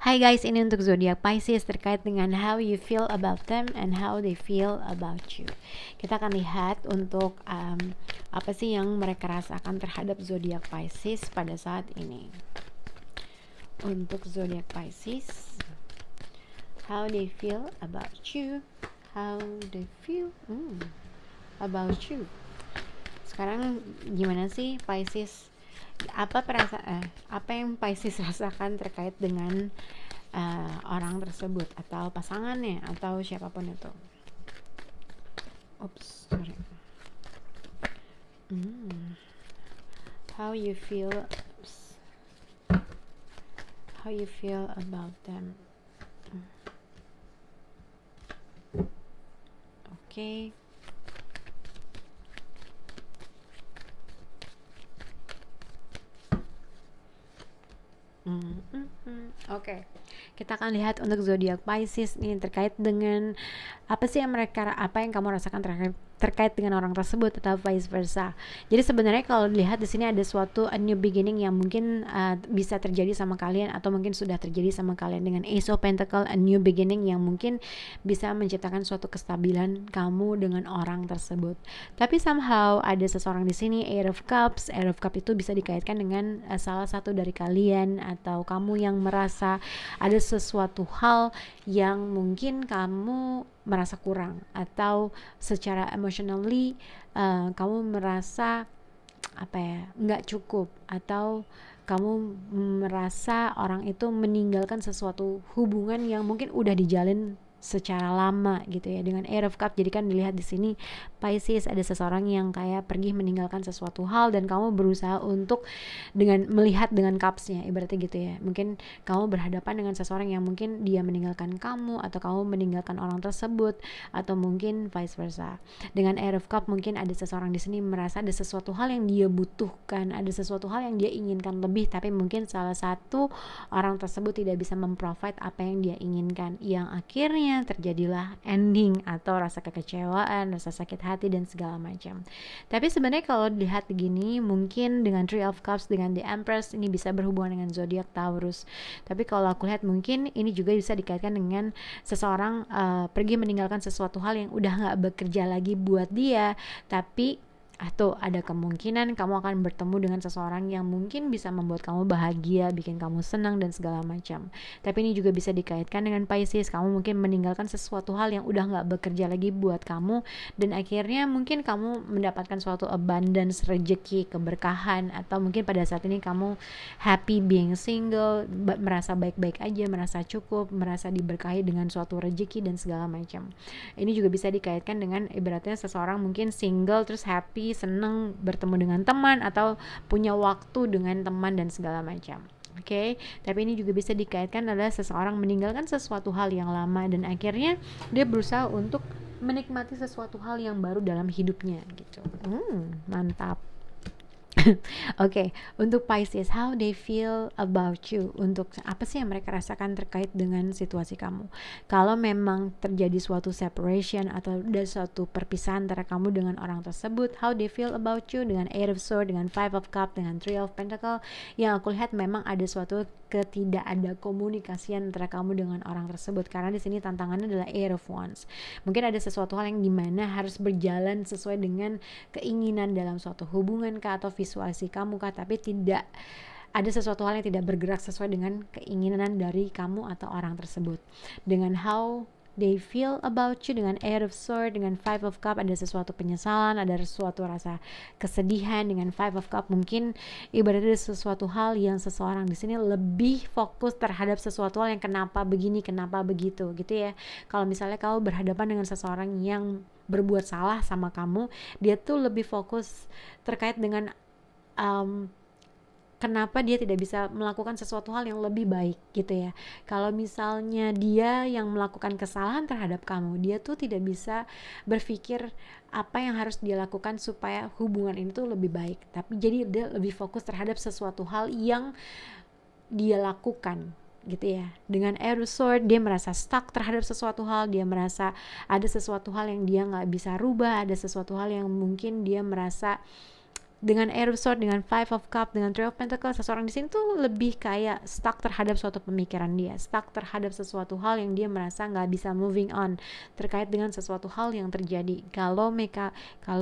Hai guys, ini untuk zodiak Pisces terkait dengan how you feel about them and how they feel about you. Kita akan lihat untuk apa sih yang mereka rasakan terhadap zodiak Pisces pada saat ini. Untuk zodiak Pisces, how they feel about you, how they feel about you. Sekarang gimana sih Pisces? Apa yang Pisces rasakan terkait dengan orang tersebut atau pasangannya atau siapapun itu. Sorry. How you feel about them. Okay. Oke. Kita akan lihat untuk zodiak Pisces ini terkait dengan apa yang kamu rasakan terkait dengan orang tersebut atau vice versa. Jadi sebenarnya kalau dilihat di sini ada suatu a new beginning yang mungkin bisa terjadi sama kalian atau mungkin sudah terjadi sama kalian dengan Ace of Pentacle, a new beginning yang mungkin bisa menciptakan suatu kestabilan kamu dengan orang tersebut. Tapi somehow ada seseorang di sini, Eight of Cups. Eight of Cups itu bisa dikaitkan dengan salah satu dari kalian atau kamu yang merasa ada sesuatu hal yang mungkin kamu merasa kurang atau secara emotionally kamu merasa nggak cukup atau kamu merasa orang itu meninggalkan sesuatu hubungan yang mungkin udah dijalin secara lama gitu ya. Dengan Eight of Cups, jadi kan dilihat di sini Pisces ada seseorang yang kayak pergi meninggalkan sesuatu hal dan kamu berusaha untuk melihat dengan Cups-nya, ibaratnya gitu ya. Mungkin kamu berhadapan dengan seseorang yang mungkin dia meninggalkan kamu atau kamu meninggalkan orang tersebut atau mungkin vice versa. Dengan Eight of Cups mungkin ada seseorang di sini merasa ada sesuatu hal yang dia butuhkan, ada sesuatu hal yang dia inginkan lebih, tapi mungkin salah satu orang tersebut tidak bisa memprovide apa yang dia inginkan, yang akhirnya terjadilah ending atau rasa kekecewaan, rasa sakit hati dan segala macam. Tapi sebenarnya kalau dilihat begini, mungkin dengan Three of Cups dengan The Empress ini bisa berhubungan dengan zodiak Taurus. Tapi kalau aku lihat mungkin ini juga bisa dikaitkan dengan seseorang pergi meninggalkan sesuatu hal yang udah nggak bekerja lagi buat dia, tapi atau ada kemungkinan kamu akan bertemu dengan seseorang yang mungkin bisa membuat kamu bahagia, bikin kamu senang dan segala macam. Tapi ini juga bisa dikaitkan dengan Pisces, kamu mungkin meninggalkan sesuatu hal yang udah gak bekerja lagi buat kamu dan akhirnya mungkin kamu mendapatkan suatu abundance, rezeki, keberkahan, atau mungkin pada saat ini kamu happy being single, merasa baik-baik aja, merasa cukup, merasa diberkahi dengan suatu rezeki dan segala macam. Ini juga bisa dikaitkan dengan ibaratnya seseorang mungkin single terus happy, seneng bertemu dengan teman atau punya waktu dengan teman dan segala macam. Oke, tapi ini juga bisa dikaitkan adalah seseorang meninggalkan sesuatu hal yang lama dan akhirnya dia berusaha untuk menikmati sesuatu hal yang baru dalam hidupnya gitu. Mantap. Oke, untuk Pisces, how they feel about you, untuk apa sih yang mereka rasakan terkait dengan situasi kamu. Kalau memang terjadi suatu separation atau ada suatu perpisahan antara kamu dengan orang tersebut, how they feel about you dengan Eight of Swords, dengan Five of Cups, dengan Three of Pentacle, yang aku lihat memang ada suatu ada komunikasi antara kamu dengan orang tersebut, karena di sini tantangannya adalah Eight of Wands. Mungkin ada sesuatu hal yang dimana harus berjalan sesuai dengan keinginan dalam suatu hubungan kah atau visualisasi kamu kah, tapi tidak ada sesuatu hal yang tidak bergerak sesuai dengan keinginan dari kamu atau orang tersebut. Dengan how they feel about you dengan Eight of Swords, dengan Five of Cups ada sesuatu penyesalan, ada sesuatu rasa kesedihan. Dengan Five of Cups mungkin ibaratnya ada sesuatu hal yang seseorang di sini lebih fokus terhadap sesuatu hal yang kenapa begini, kenapa begitu gitu ya. Kalau misalnya kamu berhadapan dengan seseorang yang berbuat salah sama kamu, dia tuh lebih fokus terkait dengan kenapa dia tidak bisa melakukan sesuatu hal yang lebih baik gitu ya. Kalau misalnya dia yang melakukan kesalahan terhadap kamu, dia tuh tidak bisa berpikir apa yang harus dia lakukan supaya hubungan ini tuh lebih baik. Tapi jadi dia lebih fokus terhadap sesuatu hal yang dia lakukan gitu ya. Dengan Eight of Swords dia merasa stuck terhadap sesuatu hal, dia merasa ada sesuatu hal yang dia gak bisa rubah, ada sesuatu hal yang mungkin dia merasa dengan Air of Swords, dengan Five of Cups, dengan Three of Pentacles, seseorang di sini tuh lebih kayak stuck terhadap suatu pemikiran dia, stuck terhadap sesuatu hal yang dia merasa nggak bisa moving on terkait dengan sesuatu hal yang terjadi. Kalau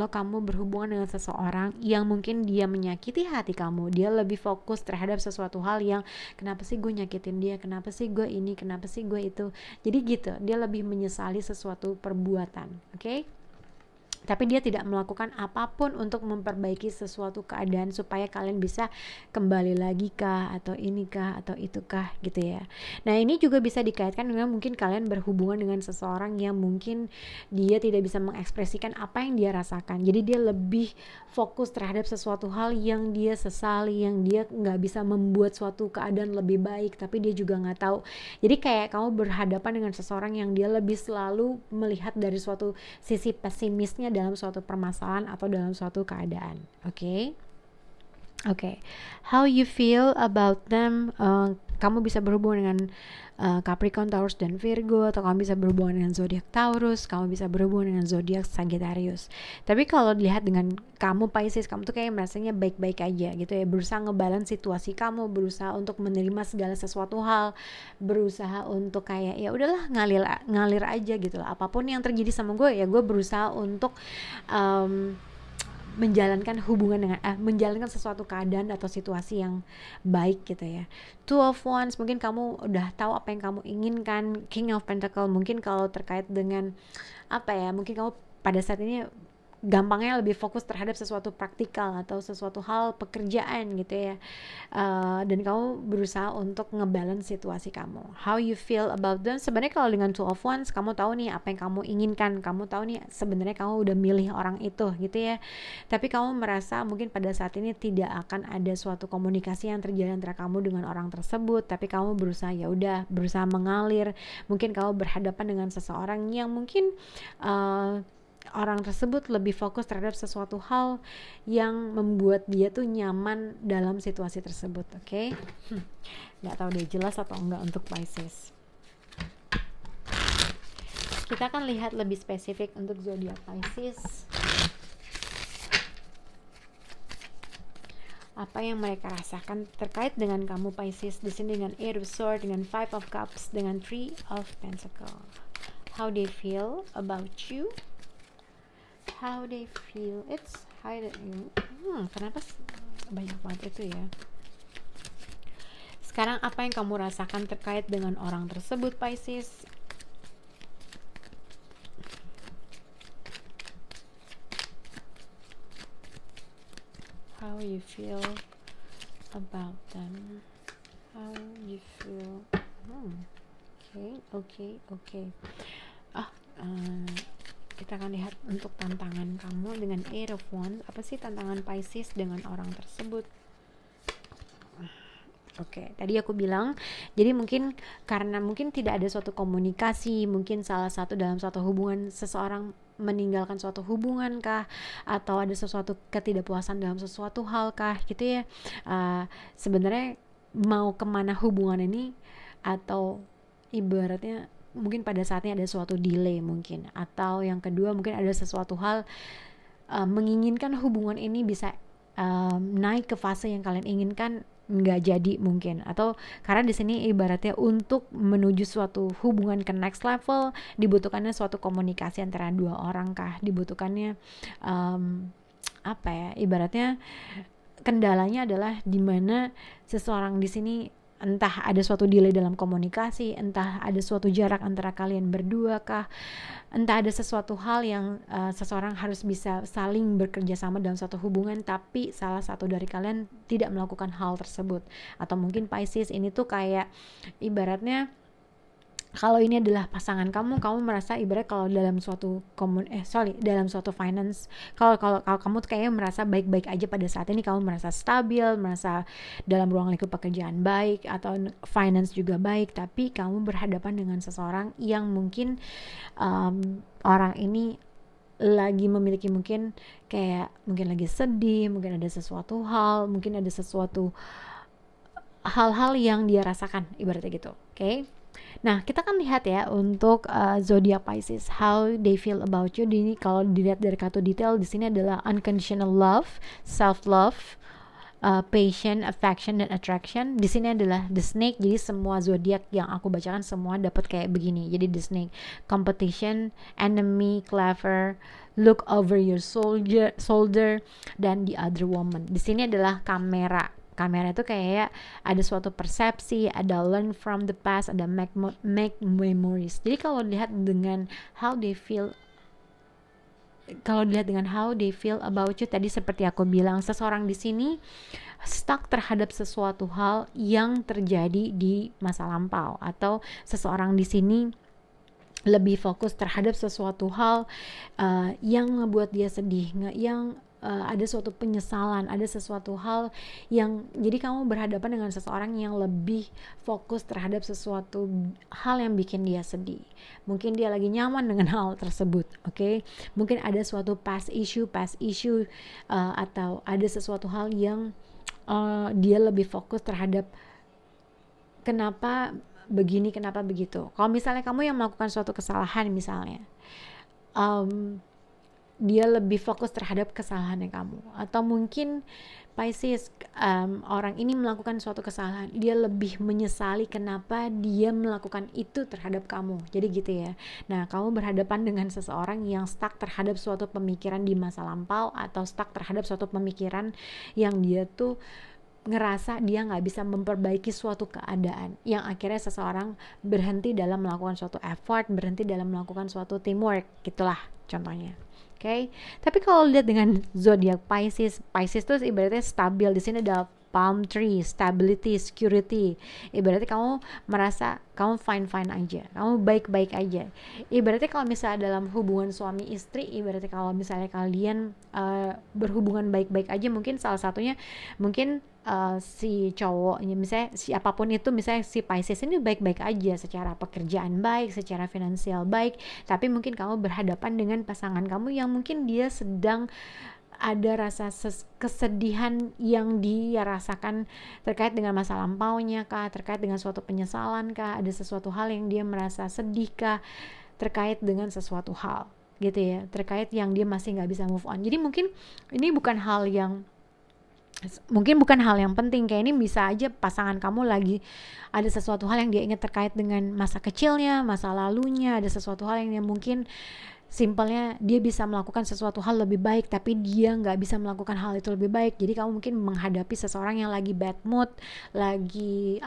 kamu berhubungan dengan seseorang yang mungkin dia menyakiti hati kamu, dia lebih fokus terhadap sesuatu hal yang kenapa sih gue nyakitin dia, kenapa sih gue ini, kenapa sih gue itu. Jadi gitu, dia lebih menyesali sesuatu perbuatan, oke? Tapi dia tidak melakukan apapun untuk memperbaiki sesuatu keadaan supaya kalian bisa kembali lagi kah, atau ini kah, atau itu kah, gitu ya. Nah, ini juga bisa dikaitkan dengan mungkin kalian berhubungan dengan seseorang yang mungkin dia tidak bisa mengekspresikan apa yang dia rasakan. Jadi dia lebih fokus terhadap sesuatu hal yang dia sesali, yang dia nggak bisa membuat suatu keadaan lebih baik, tapi dia juga nggak tahu. Jadi kayak kamu berhadapan dengan seseorang yang dia lebih selalu melihat dari suatu sisi pesimisnya dalam suatu permasalahan atau dalam suatu keadaan. Oke. How you feel about them? Kamu bisa berhubungan dengan Capricorn, Taurus, dan Virgo, atau kamu bisa berhubungan dengan zodiak Taurus, kamu bisa berhubungan dengan zodiak Sagittarius. Tapi kalau dilihat dengan kamu Pisces, kamu tuh kayak merasanya baik-baik aja gitu ya, berusaha ngebalance situasi kamu, berusaha untuk menerima segala sesuatu hal, berusaha untuk kayak ya udahlah ngalir aja gitu lah. Apapun yang terjadi sama gue ya gue berusaha untuk menjalankan menjalankan sesuatu keadaan atau situasi yang baik gitu ya. Two of Wands, mungkin kamu udah tahu apa yang kamu inginkan. King of Pentacle, mungkin kalau terkait dengan mungkin kamu pada saat ini gampangnya lebih fokus terhadap sesuatu praktikal atau sesuatu hal pekerjaan gitu ya, dan kamu berusaha untuk ngebalance situasi kamu. How you feel about them? Sebenarnya kalau dengan Two of Wands, kamu tahu nih apa yang kamu inginkan, kamu tahu nih sebenarnya kamu udah milih orang itu gitu ya, tapi kamu merasa mungkin pada saat ini tidak akan ada suatu komunikasi yang terjadi antara kamu dengan orang tersebut, tapi kamu berusaha berusaha mengalir. Mungkin kamu berhadapan dengan seseorang yang mungkin orang tersebut lebih fokus terhadap sesuatu hal yang membuat dia tuh nyaman dalam situasi tersebut, oke? Nggak tahu deh jelas atau enggak untuk Pisces. Kita akan lihat lebih spesifik untuk zodiak Pisces. Apa yang mereka rasakan terkait dengan kamu Pisces di sini, dengan Eight of Swords, dengan Five of Cups, dengan Three of Pentacles. How they feel about you? How they feel, kenapa banyak banget itu ya. Sekarang apa yang kamu rasakan terkait dengan orang tersebut Pisces? How you feel about them? How you feel? Okay. Kita akan lihat untuk tantangan kamu dengan Eight of Wands. Apa sih tantangan Pisces dengan orang tersebut? Oke, tadi aku bilang, jadi mungkin karena mungkin tidak ada suatu komunikasi, mungkin salah satu dalam suatu hubungan seseorang meninggalkan suatu hubungan kah, atau ada sesuatu ketidakpuasan dalam sesuatu hal kah, gitu ya. Sebenarnya mau kemana hubungan ini, atau ibaratnya mungkin pada saatnya ada suatu delay mungkin, atau yang kedua mungkin ada sesuatu hal menginginkan hubungan ini bisa naik ke fase yang kalian inginkan, nggak jadi mungkin, atau karena di sini ibaratnya untuk menuju suatu hubungan ke next level dibutuhkannya suatu komunikasi antara dua orang kah, dibutuhkannya ibaratnya kendalanya adalah di mana seseorang di sini entah ada suatu delay dalam komunikasi, entah ada suatu jarak antara kalian berdua kah, entah ada sesuatu hal yang seseorang harus bisa saling bekerja sama dalam suatu hubungan, tapi salah satu dari kalian tidak melakukan hal tersebut. Atau mungkin Pisces ini tuh kayak ibaratnya kalau ini adalah pasangan kamu merasa ibarat kalau dalam suatu dalam suatu finance, kalau kamu tuh kayaknya merasa baik-baik aja pada saat ini, kamu merasa stabil, merasa dalam ruang lingkup pekerjaan baik atau finance juga baik, tapi kamu berhadapan dengan seseorang yang mungkin orang ini lagi memiliki mungkin kayak mungkin lagi sedih, mungkin ada sesuatu hal, mungkin ada sesuatu hal-hal yang dia rasakan, ibaratnya gitu. Oke. Nah, kita kan lihat ya untuk zodiak Pisces, how they feel about you. Ini kalau dilihat dari kartu detail di sini adalah unconditional love, self love, passion, affection, dan attraction. Di sini adalah the snake. Jadi semua zodiak yang aku bacakan semua dapat kayak begini. Jadi the snake, competition, enemy, clever, look over your shoulder, dan the other woman. Di sini adalah kamera. Kamera itu kayak ada suatu persepsi, ada learn from the past, ada make memories. Jadi kalau dilihat dengan how they feel about you tadi, seperti aku bilang, seseorang di sini stuck terhadap sesuatu hal yang terjadi di masa lampau, atau seseorang di sini lebih fokus terhadap sesuatu hal yang ngebuat dia sedih, yang ada suatu penyesalan, ada sesuatu hal yang, jadi kamu berhadapan dengan seseorang yang lebih fokus terhadap sesuatu hal yang bikin dia sedih. Mungkin dia lagi nyaman dengan hal tersebut, oke? Mungkin ada suatu past issue, atau ada sesuatu hal yang dia lebih fokus terhadap kenapa begini, kenapa begitu. Kalau misalnya kamu yang melakukan suatu kesalahan misalnya, dia lebih fokus terhadap kesalahannya kamu. Atau mungkin Pisces, orang ini melakukan suatu kesalahan, dia lebih menyesali kenapa dia melakukan itu terhadap kamu. Jadi gitu ya. Nah, kamu berhadapan dengan seseorang yang stuck terhadap suatu pemikiran di masa lampau, atau stuck terhadap suatu pemikiran yang dia tuh ngerasa dia nggak bisa memperbaiki suatu keadaan, yang akhirnya seseorang berhenti dalam melakukan suatu effort, berhenti dalam melakukan suatu teamwork, gitulah contohnya. Oke. Tapi kalau lihat dengan zodiak Pisces tuh ibaratnya stabil. Di sini ada palm tree, stability, security. Ibaratnya kamu merasa kamu fine aja, kamu baik-baik aja. Ibaratnya kalau misalnya dalam hubungan suami istri, ibaratnya kalau misalnya kalian berhubungan baik-baik aja, mungkin salah satunya mungkin si cowoknya, misalnya siapapun itu, misalnya si Pisces ini baik-baik aja, secara pekerjaan baik, secara finansial baik, tapi mungkin kamu berhadapan dengan pasangan kamu yang mungkin dia sedang ada rasa kesedihan yang dia rasakan terkait dengan masa lampaunya kah, terkait dengan suatu penyesalan kah, ada sesuatu hal yang dia merasa sedih kah, terkait dengan sesuatu hal gitu ya, terkait yang dia masih nggak bisa move on. Jadi mungkin ini bukan hal yang penting, kayak ini bisa aja pasangan kamu lagi ada sesuatu hal yang dia ingat terkait dengan masa kecilnya, masa lalunya, ada sesuatu hal yang mungkin simpelnya dia bisa melakukan sesuatu hal lebih baik, tapi dia nggak bisa melakukan hal itu lebih baik. Jadi kamu mungkin menghadapi seseorang yang lagi bad mood, lagi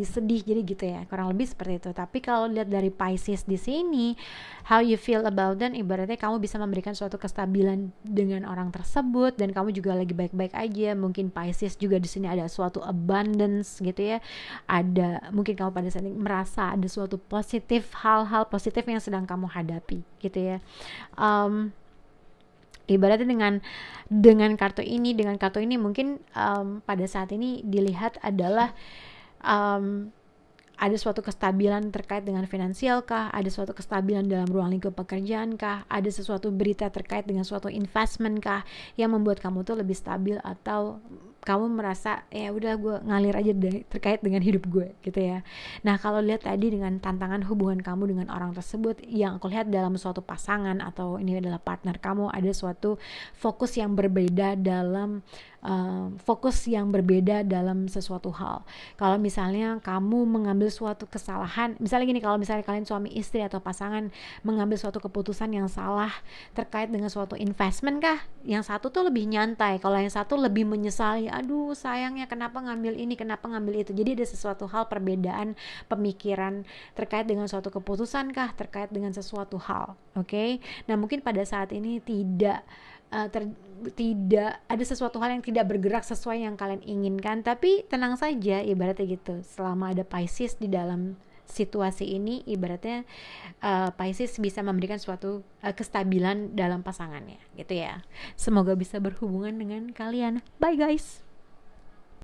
sedih, jadi gitu ya, kurang lebih seperti itu. Tapi kalau lihat dari Pisces di sini, how you feel about them, ibaratnya kamu bisa memberikan suatu kestabilan dengan orang tersebut, dan kamu juga lagi baik-baik aja. Mungkin Pisces juga di sini ada suatu abundance gitu ya, ada mungkin kamu pada saat ini merasa ada suatu hal-hal positif yang sedang kamu hadapi gitu ya. Ibaratnya dengan kartu ini mungkin pada saat ini dilihat adalah ada suatu kestabilan terkait dengan finansial kah, ada suatu kestabilan dalam ruang lingkup pekerjaan kah, ada sesuatu berita terkait dengan suatu investment kah yang membuat kamu tuh lebih stabil, atau kamu merasa ya udah gue ngalir aja terkait dengan hidup gue gitu ya. Nah, kalau lihat tadi dengan tantangan hubungan kamu dengan orang tersebut, yang aku lihat dalam suatu pasangan atau ini adalah partner kamu, ada suatu fokus yang berbeda dalam sesuatu hal. Kalau misalnya kamu mengambil suatu kesalahan, misalnya gini, kalau misalnya kalian suami istri atau pasangan mengambil suatu keputusan yang salah terkait dengan suatu investment kah, yang satu tuh lebih nyantai, kalau yang satu lebih menyesali, aduh sayangnya kenapa ngambil ini, kenapa ngambil itu. Jadi ada sesuatu hal perbedaan pemikiran terkait dengan suatu keputusan kah, terkait dengan sesuatu hal. Oke? Nah, mungkin pada saat ini tidak ada sesuatu hal yang tidak bergerak sesuai yang kalian inginkan, tapi tenang saja, ibaratnya gitu. Selama ada Pisces di dalam situasi ini, ibaratnya Pisces bisa memberikan suatu kestabilan dalam pasangannya gitu ya. Semoga bisa berhubungan dengan kalian. Bye guys.